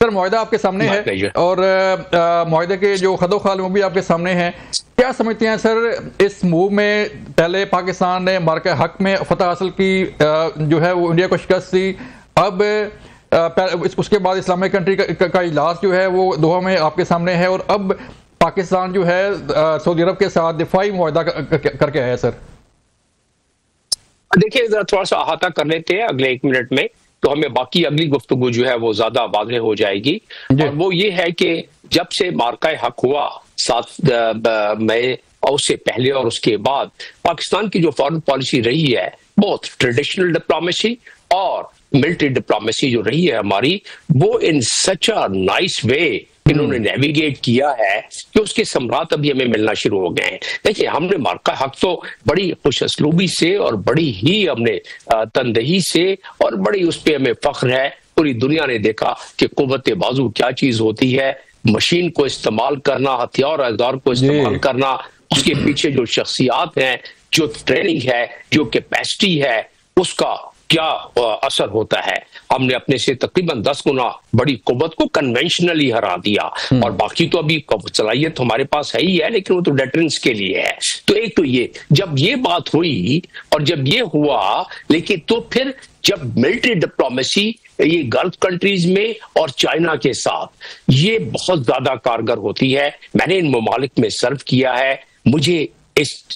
Sir मुआहदा आपके सामने है और मुआहदे के जो खदोखाल वो भी आपके सामने हैं। क्या समझते हैं सर इस मूव में? पहले पाकिस्तान ने मार्का हक में फतह हासिल की, जो है वो इंडिया को शिकस्त दी। अब उसके बाद इस्लामिक कंट्री का इजलास जो है वो दोहा में आपके सामने है, और अब पाकिस्तान जो है सऊदी अरब के साथ दिफाई मुआहदा करके आया। सर देखिए, जरा थोड़ा सा अहाता कर लेते हैं अगले 1 मिनट में, तो हमें बाकी अगली गुफ्तगू जो है वो ज्यादा वाज़ेह हो जाएगी। और वो ये है कि जब से मार्का हक हुआ 7 मई और उससे पहले और उसके बाद पाकिस्तान की जो फॉरेन पॉलिसी रही है, बहुत ट्रेडिशनल डिप्लोमेसी और मिलिट्री डिप्लोमेसी जो रही है हमारी, वो इन सच अ नाइस वे इन्होंने नेविगेट किया है कि उसके सम्राट अभी हमें मिलना शुरू हो गए हैं। देखिए, हमने मार्का हक तो बड़ी खुशअस्लूबी से और बड़ी ही हमने तनदही से और बड़ी उस पर हमें फख्र है। पूरी दुनिया ने देखा कि कुव्वत बाजू क्या चीज होती है, मशीन को इस्तेमाल करना, हथियार औजार को इस्तेमाल करना, उसके पीछे जो शख्सियात हैं, जो ट्रेनिंग है, जो कैपेसिटी है, उसका क्या असर होता है। हमने अपने से तकरीबन 10 गुना बड़ी कुव्वत को कन्वेंशनली हरा दिया, और बाकी तो अभी सलाहियत हमारे पास है ही है, लेकिन वो तो डेटरेंस के लिए है। तो एक तो ये, जब ये बात हुई और जब ये हुआ, लेकिन तो फिर जब मिलिट्री डिप्लोमेसी ये गल्फ कंट्रीज में और चाइना के साथ ये बहुत ज्यादा कारगर होती है। मैंने इन ममालिक में सर्व किया है, मुझे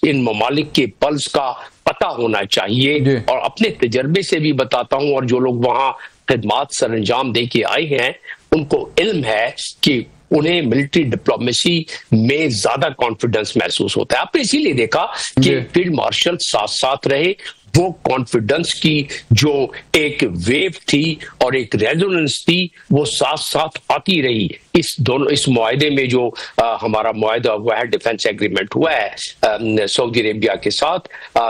इन ममालिक के पल्स का पता होना चाहिए, और अपने तजर्बे से भी बताता हूं, और जो लोग वहां खिदमात सर अंजाम दे के आए हैं उनको इल्म है कि उन्हें मिलिट्री डिप्लोमेसी में ज्यादा कॉन्फिडेंस महसूस होता है। आपने इसीलिए देखा कि फील्ड मार्शल साथ साथ रहे, वो कॉन्फिडेंस की जो एक वेव थी और एक रेजोनेंस थी वो साथ साथ आती रही। इस मुआहदे में जो हमारा मुआहदा हुआ है, डिफेंस एग्रीमेंट हुआ है सऊदी अरेबिया के साथ,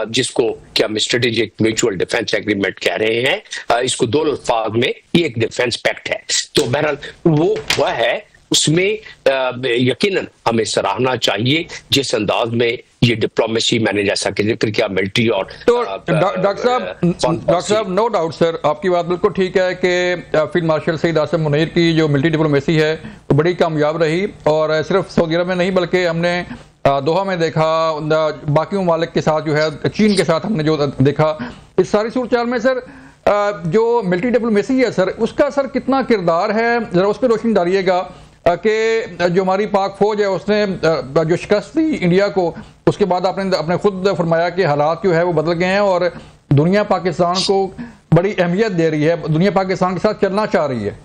जिसको क्या हम स्ट्रेटेजिक म्यूचुअल डिफेंस एग्रीमेंट कह रहे हैं, इसको 2 अल्फाज में ये एक डिफेंस पैक्ट है। तो बहरहाल वो हुआ है, उसमें यकीनन हमें सराहना चाहिए जिस अंदाज में ये डिप्लोमेसी, मैंने जैसा कि जिक्र किया, मिलिट्री और तो डॉक्टर साहब नो डाउट सर, आपकी बात बिल्कुल ठीक है कि फील्ड मार्शल सईद आसिम मुनीर की जो मिलिट्री डिप्लोमेसी है वो बड़ी कामयाब रही, और सिर्फ सऊदी अरब में नहीं बल्कि हमने दोहा में देखा, बाकी ममालिक के साथ जो है, चीन के साथ हमने जो देखा। इस सारी सूरत हाल में सर जो मिलिट्री डिप्लोमेसी है सर, उसका सर कितना किरदार है, जरा उस पर रोशनी डालिएगा कि जो हमारी पाक फौज है उसने जो शिकस्त दी इंडिया को, उसके बाद आपने अपने खुद फरमाया कि हालात जो है वो बदल गए हैं और दुनिया पाकिस्तान को बड़ी अहमियत दे रही है, दुनिया पाकिस्तान के साथ चलना चाह रही है।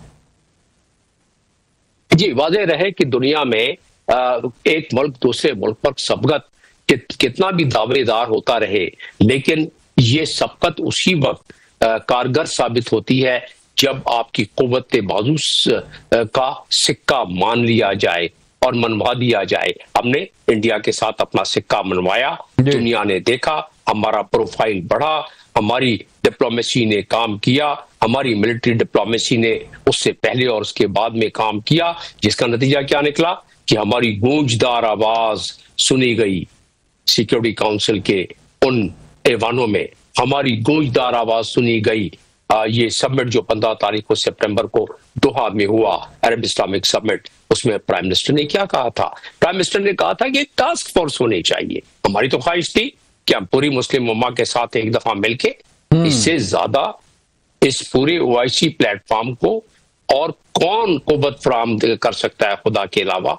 जी, वाज़ेह रहे कि दुनिया में एक मुल्क दूसरे मुल्क पर सबकत कितना भी दावेदार होता रहे, लेकिन ये सबकत उसी वक्त कारगर साबित होती है जब आपकी कुव्वत बाजू का सिक्का मान लिया जाए और मनवा दिया जाए। हमने इंडिया के साथ अपना सिक्का मनवाया, दुनिया ने देखा, हमारा प्रोफाइल बढ़ा, हमारी डिप्लोमेसी ने काम किया, हमारी मिलिट्री डिप्लोमेसी ने उससे पहले और उसके बाद में काम किया, जिसका नतीजा क्या निकला कि हमारी गूंजदार आवाज सुनी गई सिक्योरिटी काउंसिल के उन ऐवानों में, हमारी गूंजदार आवाज सुनी गई। ये समिट जो 15 तारीख को सितंबर को दोहा में हुआ, अरब इस्लामिक समिट, उसमें प्राइम मिनिस्टर ने क्या कहा था? प्राइम मिनिस्टर ने कहा था कि एक टास्क फोर्स होनी चाहिए। हमारी तो ख्वाहिश थी कि हम पूरी मुस्लिम उम्मा के साथ एक दफा मिलके इससे ज्यादा इस पूरे ओआईसी प्लेटफॉर्म को और कौन कुव्वत फराहम कर सकता है खुदा के अलावा।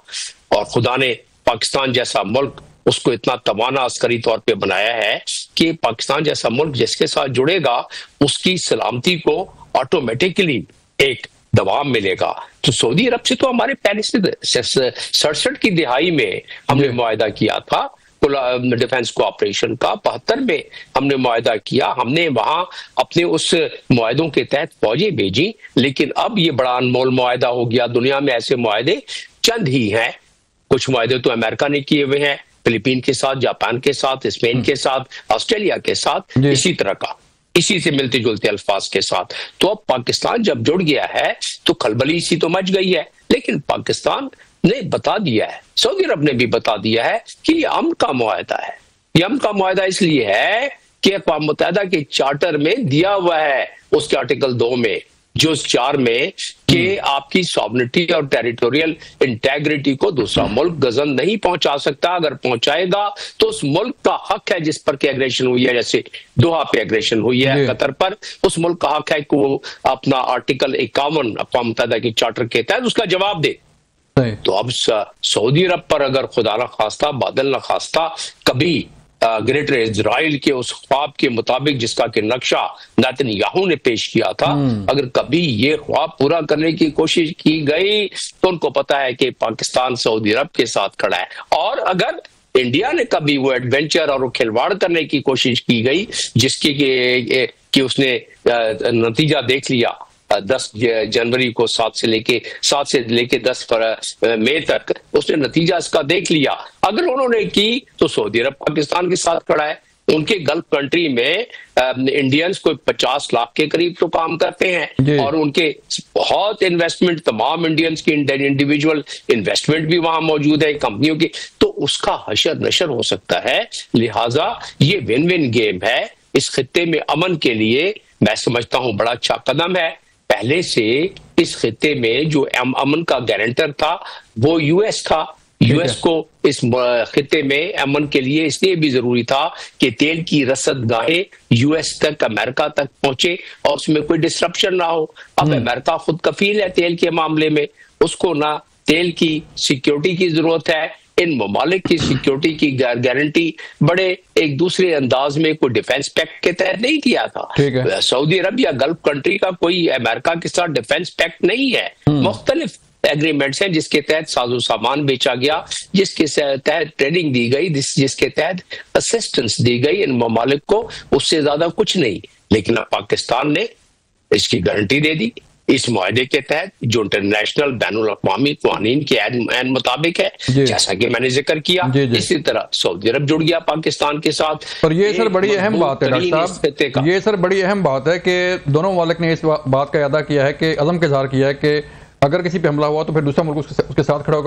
और खुदा ने पाकिस्तान जैसा मुल्क उसको इतना तवाना अस्करी तौर पे बनाया है कि पाकिस्तान जैसा मुल्क जिसके साथ जुड़ेगा उसकी सलामती को ऑटोमेटिकली एक दबाव मिलेगा। तो सऊदी अरब से तो हमारे पहले से 67 की दिहाई में हमने मुआहदा किया था डिफेंस कोऑपरेशन का, 72 में हमने मुआहदा किया, हमने वहां अपने उस मुआहदों के तहत फौजें भेजी। लेकिन अब ये बड़ा अनमोल मुआहदा हो गया। दुनिया में ऐसे मुआहदे चंद ही हैं, कुछ मुआहदे तो अमेरिका ने किए हुए हैं, फिलीपीन के साथ, जापान के साथ, स्पेन के साथ, ऑस्ट्रेलिया के साथ, इसी तरह का, इसी से मिलते जुलते अल्फाज के साथ। तो अब पाकिस्तान जब जुड़ गया है तो खलबली सी तो मच गई है, लेकिन पाकिस्तान ने बता दिया है, सऊदी अरब ने भी बता दिया है कि ये अमन का मुआहदा है। ये अमन का मुआहदा इसलिए है कि अक़वाम मुत्तहिदा के चार्टर में दिया हुआ है, उसके आर्टिकल 2 में जो उस 4 में कि आपकी सॉवरेनिटी और टेरिटोरियल इंटेग्रिटी को दूसरा मुल्क गजन नहीं पहुंचा सकता। अगर पहुंचाएगा तो उस मुल्क का हक है जिस पर कि एग्रेशन हुई है, जैसे दोहा पे एग्रेशन हुई है कतर पर, उस मुल्क का हक है कि वो अपना आर्टिकल 51 अक़वाम मुत्तहिदा के चार्टर के तहत उसका जवाब दे। तो अब सऊदी अरब पर अगर खुदा न खास्ता बादल न खास्ता कभी ग्रेटर इजराइल के उस ख्वाब के मुताबिक जिसका कि नक्शा नेतन्याहू ने पेश किया था, अगर कभी ये ख्वाब पूरा करने की कोशिश की गई तो उनको पता है कि पाकिस्तान सऊदी अरब के साथ खड़ा है। और अगर इंडिया ने कभी वो एडवेंचर और वो खिलवाड़ करने की कोशिश की गई जिसकी कि उसने नतीजा देख लिया 10 जनवरी को 7 से लेके 10 मई तक उसने नतीजा इसका देख लिया, अगर उन्होंने की तो सऊदी अरब पाकिस्तान के साथ खड़ा है। उनके गल्फ कंट्री में इंडियंस कोई 50 लाख के करीब तो काम करते हैं और उनके बहुत इन्वेस्टमेंट, तमाम इंडियंस की इंडिविजुअल इन्वेस्टमेंट भी वहां मौजूद है कंपनियों की, तो उसका हशर नशर हो सकता है। लिहाजा ये विन विन गेम है। इस खित्ते में अमन के लिए मैं समझता हूं बड़ा अच्छा कदम है। पहले से इस खित्ते में जो अमन का गारंटर था वो यूएस था। यूएस को इस खित्ते में अमन के लिए इसलिए भी जरूरी था कि तेल की रसद गाहें यूएस तक, अमेरिका तक पहुंचे और उसमें कोई डिस्ट्रप्शन ना हो। अब अमेरिका खुद कफील है तेल के मामले में, उसको ना तेल की सिक्योरिटी की जरूरत है। इन ममालिक की सिक्योरिटी की गारंटी बड़े एक दूसरे अंदाज में कोई डिफेंस पैक्ट के तहत नहीं किया था। सऊदी अरब या गल्फ कंट्री का कोई अमेरिका के साथ डिफेंस पैक्ट नहीं है, मुख्तलिफ एग्रीमेंट्स हैं जिसके तहत साजो सामान बेचा गया, जिसके तहत ट्रेनिंग दी गई, जिसके तहत असिस्टेंस दी गई इन ममालिक को, उससे ज्यादा कुछ नहीं। लेकिन अब पाकिस्तान ने इसकी गारंटी दे दी इस मुआहदे के तहत जो इंटरनेशनल बैनुल अक़वामी क़वानीन के ऐन मुताबिक है, जैसा कि मैंने जिक्र किया। इसी तरह सऊदी अरब जुड़ गया पाकिस्तान के साथ। और ये सर बड़ी अहम बात है डॉक्टर साहब, ये सर बड़ी अहम बात है कि दोनों ममालिक ने इस बात का इरादा किया है कि अज़म का इज़हार किया है कि अगर किसी पे हमला हुआ तो फिर दूसरा मुल्क उसके साथ खड़ा होगा।